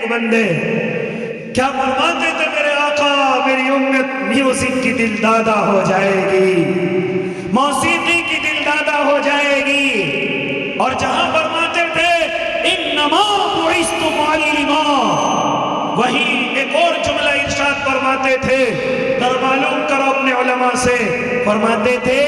بندے کیا فرماتے تھے میرے آقا، میری امت میوزک کی دل دادا ہو جائے گی، موسیقی کی دل دادا ہو جائے گی۔ اور جہاں فرماتے تھے انما بعثت معلما، وہی ایک اور جملہ ارشاد فرماتے تھے، در معلوم کرو اپنے علماء سے، فرماتے تھے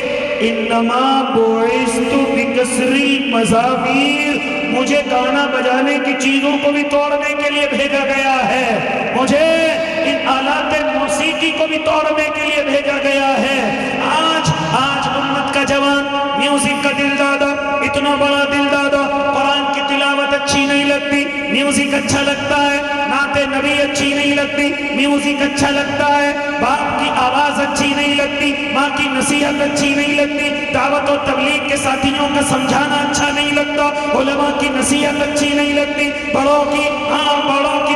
انما بعثت بکسری مزامیر، مجھے گانا بجانے کی چیزوں کو بھی توڑنے کے لیے بھیجا گیا ہے، مجھے ان آلات موسیقی کو بھی توڑنے کے لیے بھیجا گیا ہے۔ آج امت کا جوان میوزک کا دل دادا، اتنا بڑا دل دادا، قرآن کی تلاوت اچھی نہیں لگتی، میوزک اچھا لگتا ہے، نعت نبی اچھی نہیں لگتی، میوزک اچھا لگتا ہے، باپ کی آواز اچھی نہیں لگتی، ماں کی نصیحت اچھی نہیں لگتی، دعوت و تبلیغ کے ساتھیوں کا سمجھانا اچھا نہیں لگتا، علماء کی نصیحت اچھی نہیں لگتی، بڑوں کی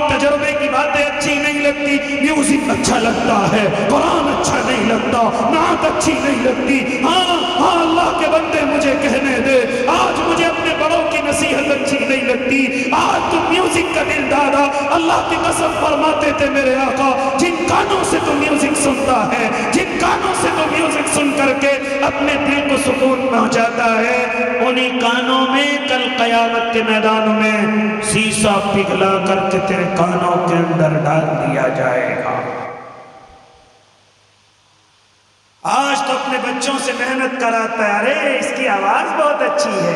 تجربے کی باتیں اچھی نہیں لگتی، میوزک اچھا لگتا ہے، قرآن اچھا نہیں لگتا، نعت اچھی نہیں لگتی۔ ہاں اللہ کے بندے مجھے کہنے دے، آج مجھے اپنے بڑوں کی نصیحت اچھی نہیں لگتی، آج تو میوزک کا دل دادا، اللہ کی قسم فرماتے تھے میرے آقا، جن کانوں سے تو میوزک سنتا ہے، جن کانوں سے تو میوزک سن کر کے اپنے دل کو سکون پہنچاتا ہے، انہی کانوں میں کل قیامت کے میدان میں سیسا پگھلا کر کے تیرے کانوں کے اندر ڈال دیا جائے گا۔ آج تو اپنے بچوں سے محنت کراتا ہے، ارے اس کی آواز بہت اچھی ہے،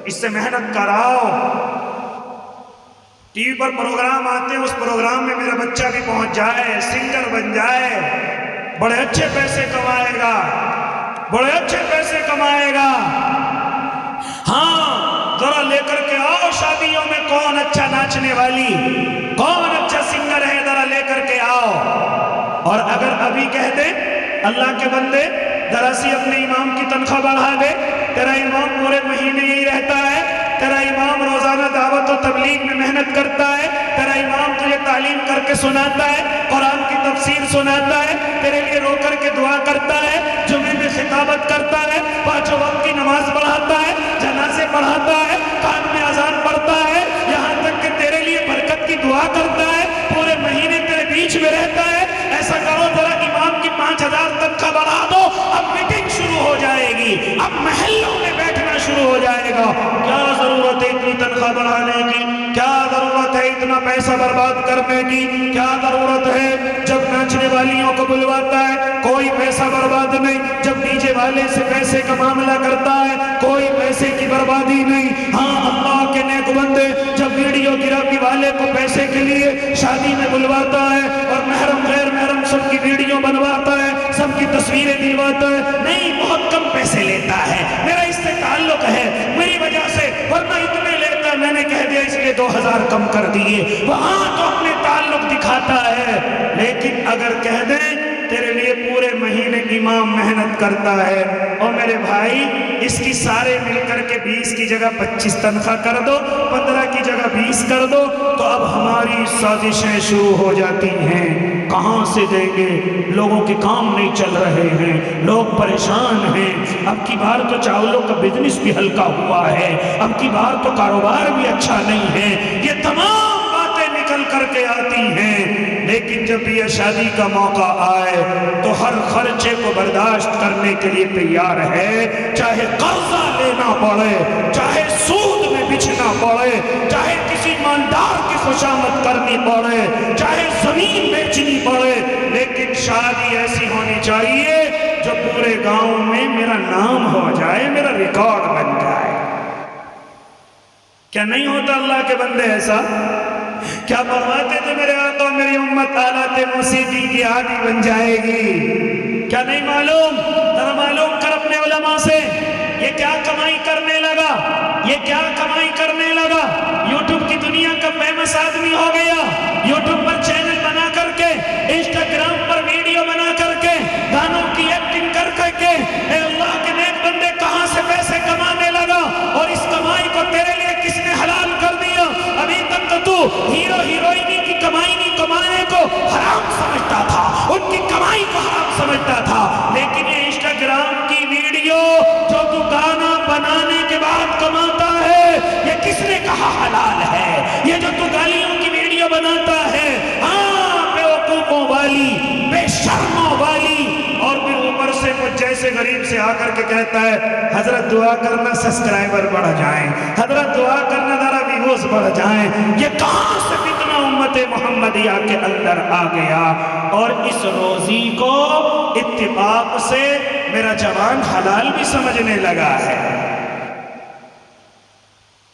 اس سے محنت کراؤ، ٹی وی پر پروگرام آتے ہیں، اس پروگرام میں میرا بچہ بھی پہنچ جائے، سنگر بن جائے، بڑے اچھے پیسے کمائے گا، بڑے اچھے پیسے کمائے گا۔ ہاں ذرا لے کر کے آؤ شادیوں میں، کون اچھا ناچنے والی، کون اچھا سنگر ہے، ذرا لے کر کے آؤ۔ اور اگر ابھی کہہ دیں اللہ کے بندے ذرا سی اپنے امام کی تنخواہ بڑھا دے، تیرا امام پورے مہینے یہی رہتا ہے، تیرا امام روزانہ دعوت و تبلیغ میں محنت کرتا ہے، تیرا امام تجھے تعلیم کر کے سناتا ہے، قرآن کی تفسیر سناتا ہے، تیرے لیے رو کر کے دعا کرتا ہے، جمعے میں خطابت کرتا ہے، پانچوں وقت کی نماز پڑھاتا ہے، جنازے پڑھاتا ہے، کان میں اذان پڑھتا ہے، یہاں تک کہ تیرے لیے برکت کی دعا کرتا ہے، پورے مہینے تیرے بیچ میں رہتا ہے۔ ایسا کرو ذرا امام کی 5000 تنخواہ بڑھا دو، اب میٹنگ شروع ہو جائے گی، اب محلوں میں بیٹھنا شروع ہو جائے گا۔ کیا ضرورت ہے اتنی تنخواہ بڑھانے کی؟ کیا ضرورت ہے اتنا پیسہ برباد کرنے کی؟ کیا ضرورت ہے؟ جب ناچنے والیوں کو بلواتا ہے کوئی پیسہ برباد نہیں، جب ڈی جے والے سے پیسے کا معاملہ کرتا ہے کوئی پیسے کی بربادی نہیں۔ ہاں اللہ کے نیک بندے جب ویڈیو گرافی والے کو پیسے کے لیے شادی میں بلواتا ہے اور محرم غیر محرم سب کی ویڈیو بنواتا ہے، سب کی تصویریں دلواتا ہے، نہیں بہت کم پیسے لیتا ہے، میرا اس سے تعلق ہے، میری وجہ سے، ورنہ اتنے لیتا ہے، میں نے کہہ دیا اس لیے 2000 کم کر دیے، وہاں تو اپنے تعلق دکھاتا ہے۔ لیکن اگر کہہ دیں تیرے لیے پورے مہینے امام محنت کرتا ہے، اور میرے بھائی اس کی سارے مل کر کے 20 کی جگہ 25 تنخواہ کر دو، 15 کی جگہ 20 کر دو، تو اب ہماری سازشیں شروع ہو جاتی ہیں۔ کہاں سے دیں گے؟ لوگوں کے کام نہیں چل رہے ہیں، لوگ پریشان ہیں، اب کی بار تو چاولوں کا بزنس بھی ہلکا ہوا ہے، اب کی بار تو کاروبار بھی اچھا نہیں ہے، یہ تمام باتیں نکل کر کے آتی ہیں۔ لیکن جب یہ شادی کا موقع آئے تو ہر خرچے کو برداشت کرنے کے لیے تیار ہے، چاہے قرضہ لینا پڑے، چاہے سود میں بچھنا پڑے، چاہے کسی مالدار کی خوشامد کرنی پڑے، چاہے زمین بیچنی پڑے، لیکن شادی ایسی ہونی چاہیے جو پورے گاؤں میں میرا نام ہو جائے، میرا ریکارڈ بن جائے۔ کیا نہیں ہوتا اللہ کے بندے ایسا؟ کیا فرماتے تھے میرے آقا میری امت آلات موسیقی کی عادی بن جائے گی؟ کیا نہیں معلوم؟ ذرا معلوم کر اپنے علماء سے، یہ کیا کمائی کرنے لگا، یہ کیا کمائی کرنے لگا؟ یوٹیوب کی دنیا کا فیمس آدمی ہو گیا، یوٹیوب پر چینل بنا کر کے، انسٹاگرام پر ویڈیو بنا کر کے، گانوں کی ایکٹنگ کر کر کے، اے اللہ کے نیک بندے کہاں سے پیسے کمانے لگا؟ اور اس کمائی کو تیرے لیے کس نے حلال کر دیا؟ ابھی تک تو ہیرو ہیروئنی کی کمائی کمانے کو حرام سمجھتا تھا، ان کی کمائی کو حرام سمجھتا تھا، لیکن یہ انسٹاگرام کی ویڈیو جو تو گانا بنانے کے بعد کماتا ہے، یہ کس نے کہا حلال ہے؟ یہ جو تو گالیوں کی ویڈیو سے غریب سے آ کر کے کہتا ہے حضرت دعا کرنا سبسکرائبر بڑھ جائیں، حضرت دعا کرنا ذرا ویوز بڑھ جائیں، یہ کہاں سے فتنہ امت محمدیہ کے اندر آ گیا؟ اور اس روزی کو اتفاق سے میرا جوان حلال بھی سمجھنے لگا ہے۔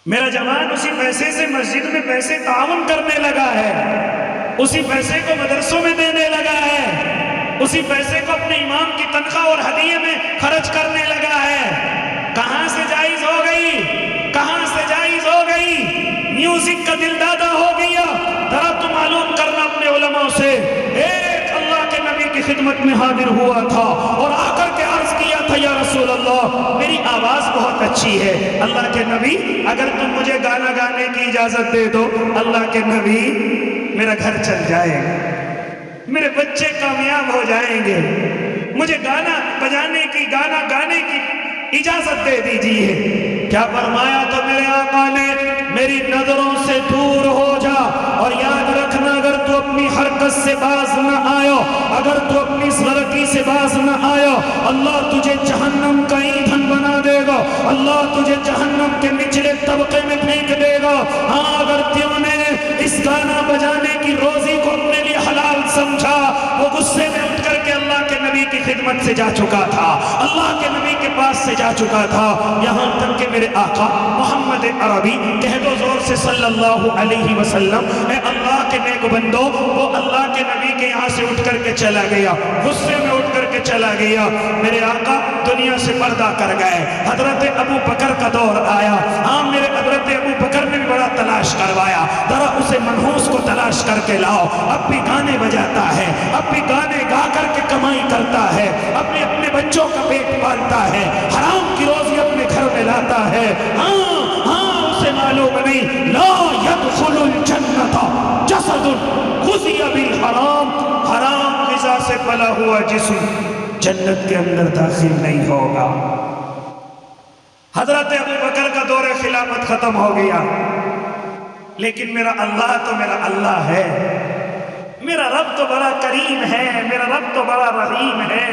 میرا جوان اسی پیسے سے مسجد میں پیسے تعاون کرنے لگا ہے، اسی پیسے کو مدرسوں میں دینے لگا ہے، اسی پیسے کو اپنے امام کی تنخواہ اور ہدیے میں خرچ کرنے لگا ہے۔ کہاں سے جائز ہو گئی؟ کہاں سے جائز ہو گئی؟ میوزک کا دل دادا ہو گیا۔ ذرا تو معلوم کرنا اپنے علماء سے، ایک اللہ کے نبی کی خدمت میں حاضر ہوا تھا اور آ کر کے عرض کیا تھا یا رسول اللہ میری آواز بہت اچھی ہے، اللہ کے نبی اگر تم مجھے گانا گانے کی اجازت دے دو، اللہ کے نبی میرا گھر چل جائے گا، میرے بچے کامیاب ہو جائیں گے، مجھے گانا بجانے کی گانا گانے کی اجازت دے دیجیے۔ کیا فرمایا تو میرے آقا نے میری نظروں سے دور ہو جا اور یاد رکھنا اگر تو اپنی حرکت سے باز نہ آیا، اگر تو اپنی سرکی سے باز نہ آیا، اللہ تجھے جہنم کا ایندھن بنا دے گا، اللہ تجھے جہنم کے نچلے طبقے میں پھینک دے گا۔ ہاں اگر تیوں نے اس گانا بجانے کی روزی کو اپنے لیے حلال سمجھا، وہ غصے میں اٹھ کر کے اللہ کے نبی کی خدمت سے جا چکا تھا، اللہ کے نبی کے پاس سے جا چکا تھا، یہاں تک کہ میرے آقا محمد عربی کہہ دو زور سے صلی اللہ علیہ وسلم، اے اللہ کے نیک بندو، وہ اللہ کے نبی کے یہاں سے اٹھ کر کے چلا گیا، غصے میں اٹھ کر کے چلا گیا۔ میرے آقا دنیا سے پردہ کر گئے، حضرت ابو بکر کا دور آیا، ہاں میرے حضرت ابو بکر نے بھی بڑا تلاش کروایا، ذرا اسے منحوس کو تلاش کر کے لاؤ، اب بھی گانے بجاتا ہے، اب بھی گانے گا کر کے کمائی کرتا ہے، اپنے بچوں کا پیٹ پالتا ہے، حرام کی روزی اپنے گھر میں لاتا ہے۔ ہاں اسے معلوم نہیں لا يدخل الجنت جسد غذی بالحرام، حرام غذا سے پلا ہوا جسم جنت کے اندر داخل نہیں ہوگا۔ حضرت ابو بکر کا دور خلافت ختم ہو گیا، لیکن میرا اللہ تو میرا اللہ ہے، میرا رب تو بڑا کریم ہے، میرا رب تو بڑا رحیم ہے۔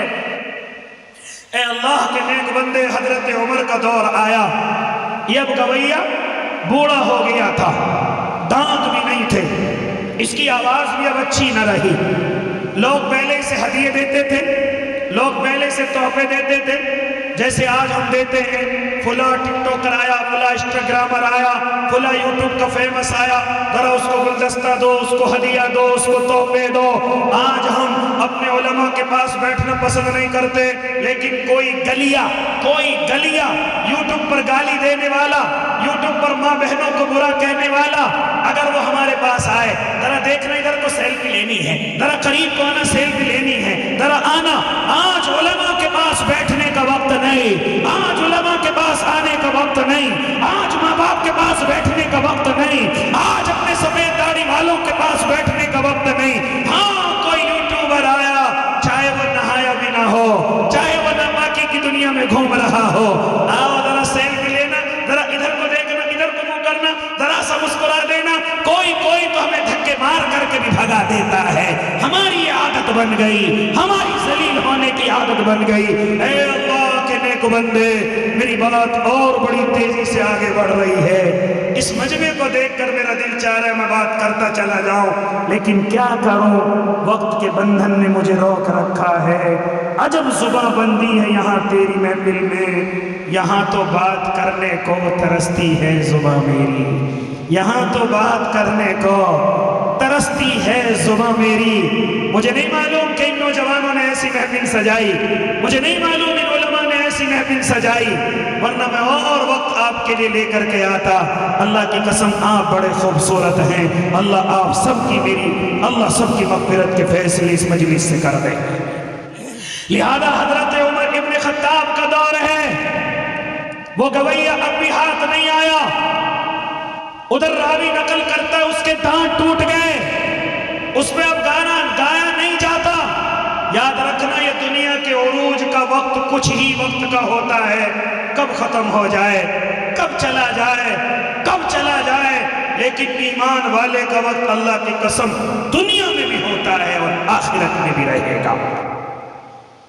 اے اللہ کے نیک بندے، حضرت عمر کا دور آیا، یہ اب گویا بوڑھا ہو گیا تھا، دانت بھی نہیں تھے، اس کی آواز بھی اب اچھی نہ رہی، لوگ پہلے سے ہدیے دیتے تھے، لوگ پہلے سے تحفے دیتے تھے، جیسے آج ہم دیتے ہیں فلاں ٹک ٹاکر آیا، فلاں انسٹاگرامر آیا، فلاں یوٹیوب کا فیمس آیا، ذرا اس کو گلدستہ دو، اس کو ہدیہ دو، اس کو تحفے دو۔ آج ہم اپنے علماء کے پاس بیٹھنا پسند نہیں کرتے، لیکن کوئی گلیا یوٹیوب پر گالی دینے والا، یوٹیوب پر ماں بہنوں کو برا کہنے والا اگر وہ ہمارے پاس آئے، ذرا دیکھنا ادھر کو سیلفی لینی ہے، ذرا قریب کو آنا سیلفی لینی ہے، ذرا آنا۔ آج علماء کے پاس بیٹھنے کا وقت نہیں، آج علماء کے پاس آنے کا وقت نہیں، آج ماں باپ کے پاس بیٹھنے کا وقت نہیں، آج اپنے سفید داڑھی والوں کے پاس بیٹھنے کا وقت نہیں۔ ہاں کوئی یوٹیوبر آیا، چاہے وہ نہایا بھی نہ ہو، چاہے وہ نماکی کی دنیا میں گھوم رہا ہو، آؤ ذرا سیلفی لینا، ذرا ادھر کو دیکھنا، ادھر کو منہ کرنا، ذرا سا مسکرا دینا، کوئی تو ہمیں دھکے مار کر کے بھی بھگا دیتا ہے۔ ہماری یہ عادت بن گئی، ہماری ذلیل ہونے کی عادت بن گئی۔ اے اللہ کے نیک بندے، میری بات اور بڑی تیزی سے آگے بڑھ رہی ہے، اس مجمع کو دیکھ کر میرا دل چاہ رہا ہے میں بات کرتا چلا جاؤں، لیکن کیا کروں، وقت کے بندھن نے مجھے روک رکھا ہے۔ عجب زباں بندی ہے یہاں تیری محفل میں، یہاں تو بات کرنے کو ترستی ہے زباں میری، یہاں تو بات کرنے کو ترستی ہے زباں میری۔ مجھے نہیں معلوم کہ ان نوجوانوں نے ایسی محفل سجائی، مجھے نہیں معلوم ان علماء نے ایسی محفل سجائی، ورنہ میں اور وقت آپ کے لیے لے کر کے آتا۔ اللہ کی قسم آپ بڑے خوبصورت ہیں، اللہ آپ سب کی اللہ سب کی مغفرت کے فیصلے اس مجلس سے کر دے۔ لہذا حضرت عمر ابن خطاب کا دور ہے، وہ گویا اب بھی ہاتھ نہیں آیا، ادھر راوی نقل کرتا ہے اس کے دانت ٹوٹ گئے، اس پہ اب گانا گایا نہیں جاتا۔ یاد رکھنا یہ دنیا کے عروج کا وقت کچھ ہی وقت کا ہوتا ہے، کب ختم ہو جائے، کب چلا جائے، کب چلا جائے، لیکن ایمان والے کا وقت اللہ کی قسم دنیا میں بھی ہوتا ہے اور آخرت میں بھی رہے گا۔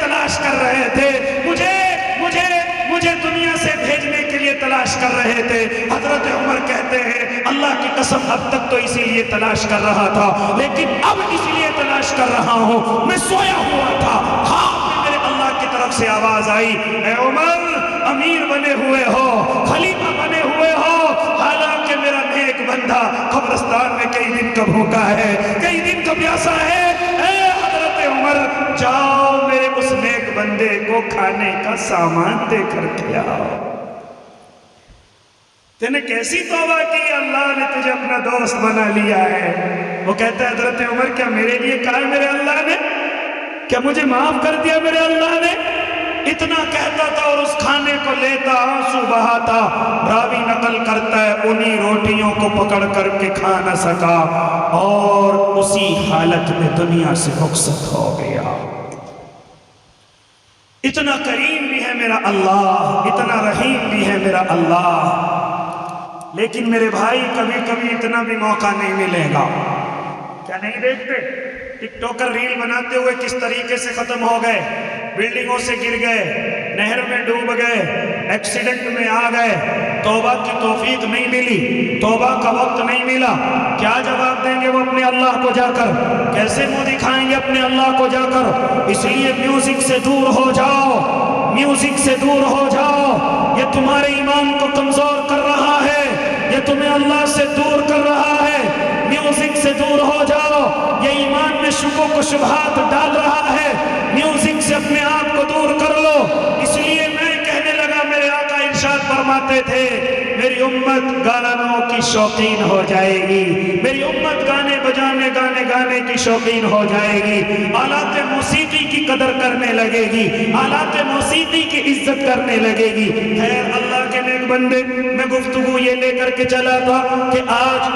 تلاش کر رہے تھے، مجھے مجھے مجھے دنیا سے بھیجنے کے لیے تلاش کر رہے تھے۔ حضرت عمر کہتے ہیں اللہ کی قسم اب تک تو اسی لیے تلاش کر رہا تھا، لیکن اب اس لیے تلاش کر رہا ہوں، میں سویا ہوا تھا، خواب میں میرے اللہ کی طرف سے آواز آئی، اے عمر امیر بنے ہوئے ہو، خلیفہ بنے ہوئے ہو، حالانکہ میرا نیک بندہ قبرستان میں کئی دن کا بھوکا ہے، کئی دن کا پیاسا ہے، اے حضرت عمر جاؤ میرے اس نیک بندے کو کھانے کا سامان دے کر کے آؤ۔ تینے کیسی توبہ کی، اللہ نے تجھے اپنا دوست بنا لیا ہے۔ وہ کہتا ہے حضرت عمر کیا میرے لیے کہا ہے میرے اللہ نے؟ کیا مجھے معاف کر دیا میرے اللہ نے؟ اتنا کہتا تھا اور اس کھانے کو لیتا، آنسو بہاتا، راوی نقل کرتا ہے انہی روٹیوں کو پکڑ کر کے کھا نہ سکا اور اسی حالت میں دنیا سے رخصت ہو گیا۔ اتنا کریم بھی ہے میرا اللہ، اتنا رحیم بھی ہے میرا اللہ، لیکن میرے بھائی کبھی کبھی اتنا بھی موقع نہیں ملے گا۔ کیا نہیں دیکھتے ٹک ٹاکر ریل بناتے ہوئے کس طریقے سے ختم ہو گئے، بلڈنگوں سے گر گئے، نہر میں ڈوب گئے، ایکسیڈنٹ میں آ گئے، توبہ کی توفیق نہیں ملی، توبہ کا وقت نہیں ملا، کیا جواب دیں گے وہ اپنے اللہ کو جا کر؟ کیسے منہ دکھائیں گے اپنے اللہ کو جا کر؟ اس لیے میوزک سے دور ہو جاؤ، میوزک سے دور ہو جاؤ، یہ تمہارے ایمان کو کمزور کر رہا ہے، یہ تمہیں اللہ سے دور کر رہا ہے۔ میوزک سے دور ہو جاؤ، یہ ایمان میں شکوک و شبہات ڈال رہا ہے، میوزک سے اپنے آپ کو دور کر لو۔ اس لیے میں کہنے لگا، میرے آقا ارشاد فرماتے تھے میری امت گانوں کی شوقین ہو جائے گی، میری امت گانے بجانے گانے کی شوقین ہو جائے گی، آلات موسیقی کی قدر کرنے لگے گی، آلات موسیقی کی عزت کرنے لگے گی۔ خیر اللہ کے نیک بندے، میں گفتگو یہ لے کر کے چلا تھا کہ آج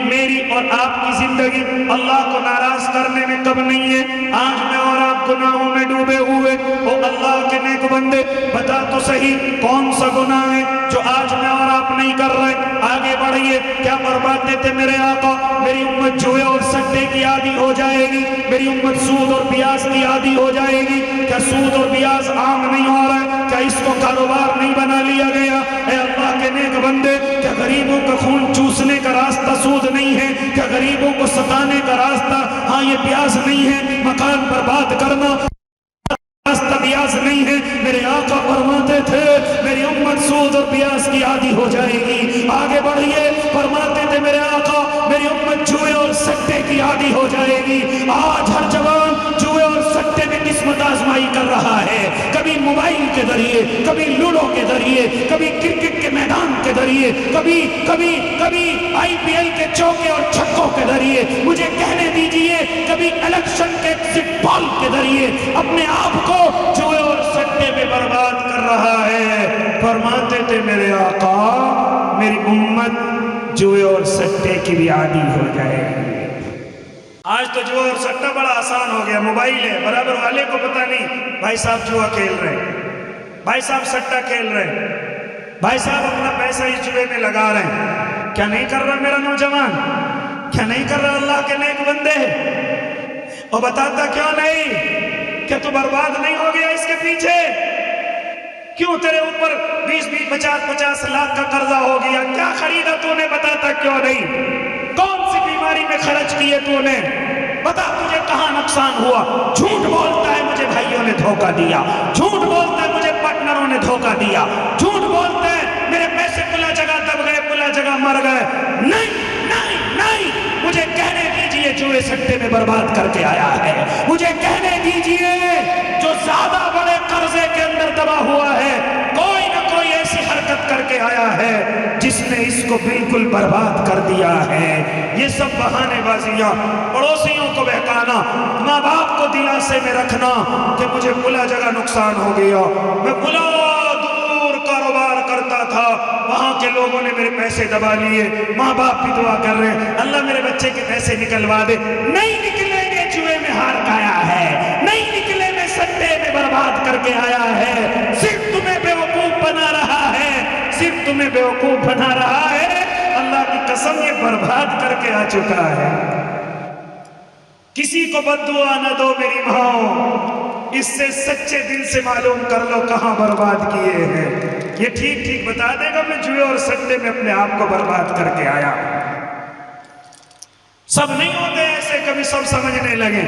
میری اور آپ کی زندگی اللہ کو ناراض کرنے میں کب نہیں ہے۔ آج میں اور آپ گناہوں میں ڈوبے ہوئے، او اللہ کے نیک بندے بتا تو صحیح کون سا گناہ ہے جو آج میں اور آپ نہیں کر رہے؟ آگے بڑھئے، کیا فرماتے تھے میرے آقا؟ میری امت جوئے اور سٹے کی عادی ہو جائے گی، میری امت سود اور بیاز کی عادی ہو جائے گی۔ کیا سود اور بیاز عام نہیں ہو رہا ہے؟ کیا اس کو کاروبار نہیں بنا لیا گیا؟ اے اللہ کے نیک بندے، کیا غریبوں کا خون چوسنے کا راستہ سود نہیں ہے؟ کیا غریبوں کو ستانے کا راستہ ہاں یہ بیاز نہیں ہے؟ مکان برباد کرنا راستہ بیاز نہیں ہے؟ میرے آقا فرماتے تھے میری امت سود اور بیاز کی عادی ہو جائے گی۔ آگے بڑھئے، فرماتے تھے میرے آقا میری امت جوئے اور سٹے کی عادی ہو جائے گی۔ آج ہر جوان جوئے اور سٹے میں قسمت آزمائی کر رہا ہے، کبھی موبائل کے ذریعے، کبھی لوڈو کے ذریعے، کبھی کرکٹ کے میدان کے ذریعے، کبھی آئی پی ایل کے چوکے اور چھکوں کے ذریعے، مجھے کہنے دیجئے کبھی الیکشن کے ایگزٹ پول کے ذریعے اپنے آپ کو جوئے اور سٹے میں برباد کر رہا ہے۔ فرماتے تھے میرے آقا میری امت جوئے اور سٹے کی بھی عادی ہو جائے گی۔ آج تو جوئے اور سٹہ بڑا آسان ہو گیا، موبائل ہے، برابر والے کو پتہ نہیں بھائی صاحب جوا کھیل رہے ہیں، بھائی صاحب سٹہ کھیل رہے ہیں، بھائی صاحب اپنا پیسہ اس جوئے میں لگا رہے ہیں۔ کیا نہیں کر رہا میرا نوجوان؟ کیا نہیں کر رہا اللہ کے نیک بندے؟ اور بتاتا کیوں نہیں؟ کیا تو برباد نہیں ہو گیا اس کے پیچھے؟ کیوں تیرے اوپر 20-50 لاکھ کا قرضہ ہو گیا؟ کیا خریدا تو نے؟ بتاتا کیوں نہیں؟ کون سی بیماری میں خرچ کیے تو نے؟ بتا تجھے کہاں نقصان ہوا؟ جھوٹ بولتا ہے مجھے بھائیوں نے دھوکہ دیا، جھوٹ بولتا ہے مجھے پارٹنروں نے دھوکہ دیا، جھوٹ بولتا ہے میرے پیسے پلا جگہ دب گئے، پلا جگہ مر گئے۔ نہیں نہیں نہیں، مجھے کہنے دیجئے جوئے سٹے میں برباد کر کے آیا ہے، مجھے کہنے دیجئے جو زیادہ بڑے قرضے کے اندر دبا ہوا ہے، کوئی نہ کوئی ایسی حرکت کر کے آیا ہے جس نے اس کو بالکل برباد کر دیا ہے۔ یہ سب بہانے بازیاں، پڑوسیوں کو بہکانا، ماں باپ کو دلاسے میں رکھنا کہ مجھے بلا جگہ نقصان ہو گیا، میں بلا دور کاروبار کرتا تھا، وہاں کے لوگوں نے میرے پیسے دبا لیے، ماں باپ بھی دعا کر رہے ہیں اللہ میرے بچے کے پیسے نکلوا دے۔ نہیں نکلیں گے، جوئے میں ہار گیا ہے، نہیں نکلے میں سٹے میں برباد کر کے آیا ہے، صرف تمہیں بیوقوف بنا رہا ہے، صرف تمہیں بیوقوف بنا رہا ہے۔ اللہ کی قسم یہ برباد کر کے آ چکا ہے۔ کسی کو بد دعا نہ دو میری ماں، اس سے سچے دل سے معلوم کر لو کہاں برباد کیے ہیں۔ یہ ٹھیک ٹھیک بتا دے گا میں جوئے اور سٹے میں اپنے آپ کو برباد کر کے آیا۔ سب نہیں ہوتے ایسے، کبھی سب سمجھنے لگے۔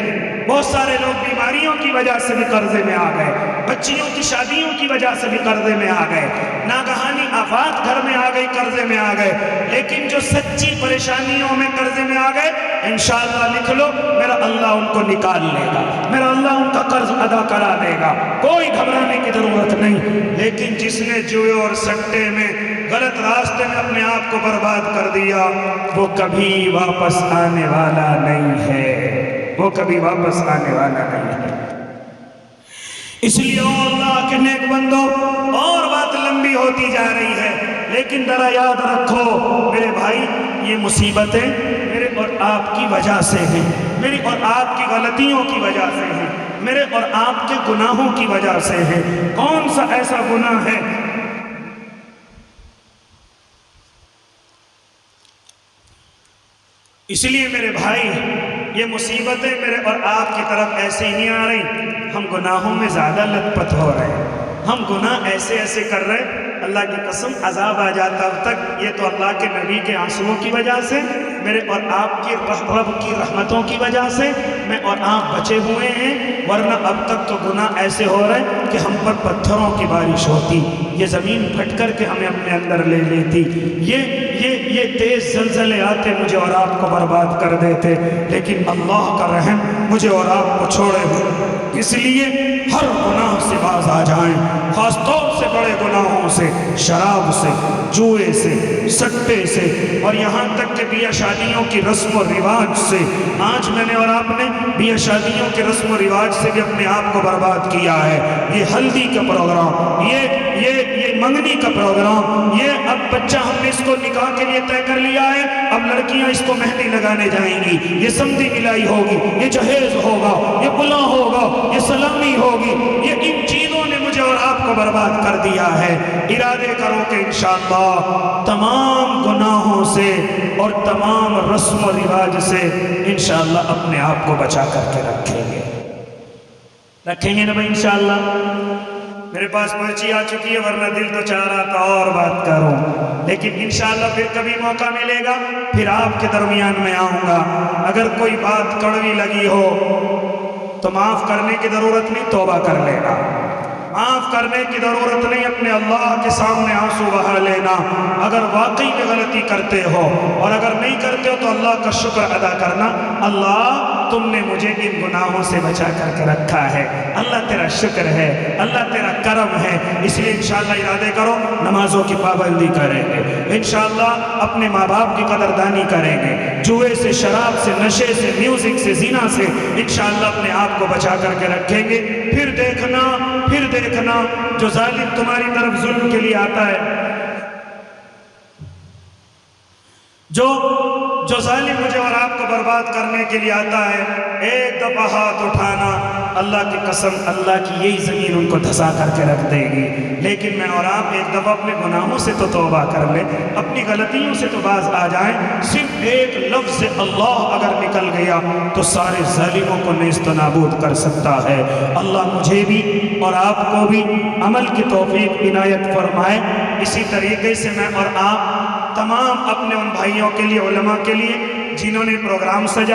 بہت سارے لوگ بیماریوں کی وجہ سے بھی قرضے میں آ گئے، بچیوں کی شادیوں کی وجہ سے بھی قرضے میں آ گئے، ناگہانی آفات گھر میں آ گئی، قرضے میں آ گئے۔ لیکن جو سچی پریشانیوں میں قرضے میں آ گئے، انشاءاللہ لکھ لو میرا اللہ ان کو نکال لے گا، میرا اللہ ان کا قرض ادا کرا دے گا، کوئی گھبرانے کی ضرورت نہیں۔ لیکن جس نے جوئے اور سٹے میں غلط راستے میں اپنے آپ کو برباد کر دیا، وہ کبھی واپس آنے والا نہیں ہے، وہ کبھی واپس آنے والا نہیں ہے۔ اس لیے اللہ کے نیک بندو، اور بات لمبی ہوتی جا رہی ہے، لیکن ذرا یاد رکھو میرے بھائی، یہ مصیبتیں میرے اور آپ کی وجہ سے ہیں، میری اور آپ کی غلطیوں کی وجہ سے ہیں، میرے اور آپ کے گناہوں کی وجہ سے ہیں۔ کون سا ایسا گناہ ہے اس لیے میرے بھائی، یہ مصیبتیں میرے اور آپ کی طرف ایسے ہی نہیں آ رہی، ہم گناہوں میں زیادہ لت پت ہو رہے ہیں، ہم گناہ ایسے ایسے کر رہے ہیں، اللہ کی قسم عذاب آ جاتا اب تک۔ یہ تو اللہ کے نبی کے آنسوؤں کی وجہ سے، میرے اور آپ کی رب کی رحمتوں کی وجہ سے میں اور آپ بچے ہوئے ہیں، ورنہ اب تک تو گناہ ایسے ہو رہے ہیں کہ ہم پر پتھروں کی بارش ہوتی، یہ زمین پھٹ کر کے ہمیں اپنے اندر لے لیتی، یہ تیز زلزلے آتے مجھے اور آپ کو برباد کر دیتے، لیکن اللہ کا رحم مجھے اور آپ کو چھوڑے ہوئے۔ اس لیے ہر گناہ سے باز آ جائیں، خاص طور سے بڑے گناہوں سے، شراب سے، جوئے سے، سٹے سے، اور یہاں تک کہ بیاہ شادیوں کی رسم و رواج سے۔ آج میں نے اور آپ نے بیاہ شادیوں کے رسم و رواج سے بھی اپنے آپ کو برباد کیا ہے۔ یہ ہلدی کا پروگرام، یہ منگنی کا پروگرام، یہ اب بچہ ہم نے اس کو نکاح کے لیے طے کر لیا ہے، اب لڑکیاں اس کو مہندی لگانے جائیں گی، یہ سمدھی ملائی ہوگی، یہ جہیز ہوگا، یہ بلا ہوگا، یہ سلامی ہوگی، یہ ان چیزوں نے مجھے اور آپ کو برباد کر دیا ہے۔ ارادے کرو کہ انشاءاللہ تمام گناہوں سے اور تمام رسم و رواج سے انشاءاللہ اپنے آپ کو بچا کر کے رکھیں گے نا بھائی انشاءاللہ۔ میرے پاس پرچی آ چکی ہے، ورنہ دل تو چاہ رہا تھا اور بات کروں، لیکن انشاءاللہ پھر کبھی موقع ملے گا، پھر آپ کے درمیان میں آؤں گا۔ اگر کوئی بات کڑوی لگی ہو تو معاف کرنے کی ضرورت نہیں، توبہ کر لینا، معاف کرنے کی ضرورت نہیں، اپنے اللہ کے سامنے آنسو بہا لینا۔ اگر واقعی میں غلطی کرتے ہو اور اگر نہیں کرتے ہو تو اللہ کا شکر ادا کرنا، اللہ تم نے مجھے ان گناہوں سے بچا کر کے رکھا ہے، اللہ تیرا شکر ہے، اللہ تیرا کرم ہے۔ اس لیے انشاءاللہ ارادے کرو نمازوں کی پابندی کریں گے، انشاءاللہ اپنے ماں باپ کی قدردانی کریں گے، جوئے سے، شراب سے، نشے سے، میوزک سے، زنا سے انشاءاللہ اپنے آپ کو بچا کر کے رکھیں گے۔ پھر دیکھنا جو ظالم تمہاری طرف ظلم کے لیے آتا ہے، جو ظالم مجھے اور آپ کو برباد کرنے کے لیے آتا ہے، ایک دفعہ ہاتھ اٹھانا، اللہ کی قسم اللہ کی یہی زمین ان کو دھسا کر کے رکھ دے گی۔ لیکن میں اور آپ ایک دفعہ اپنے گناہوں سے تو توبہ کر لیں، اپنی غلطیوں سے تو باز آ جائیں۔ صرف ایک لفظ اللہ اگر نکل گیا تو سارے ظالموں کو نیست و نابود کر سکتا ہے۔ اللہ مجھے بھی اور آپ کو بھی عمل کی توفیق عنایت فرمائے۔ اسی طریقے سے میں اور آپ تمام اپنے ان بھائیوں کے لیے، علماء کے لیے جنہوں نے پروگرام سجا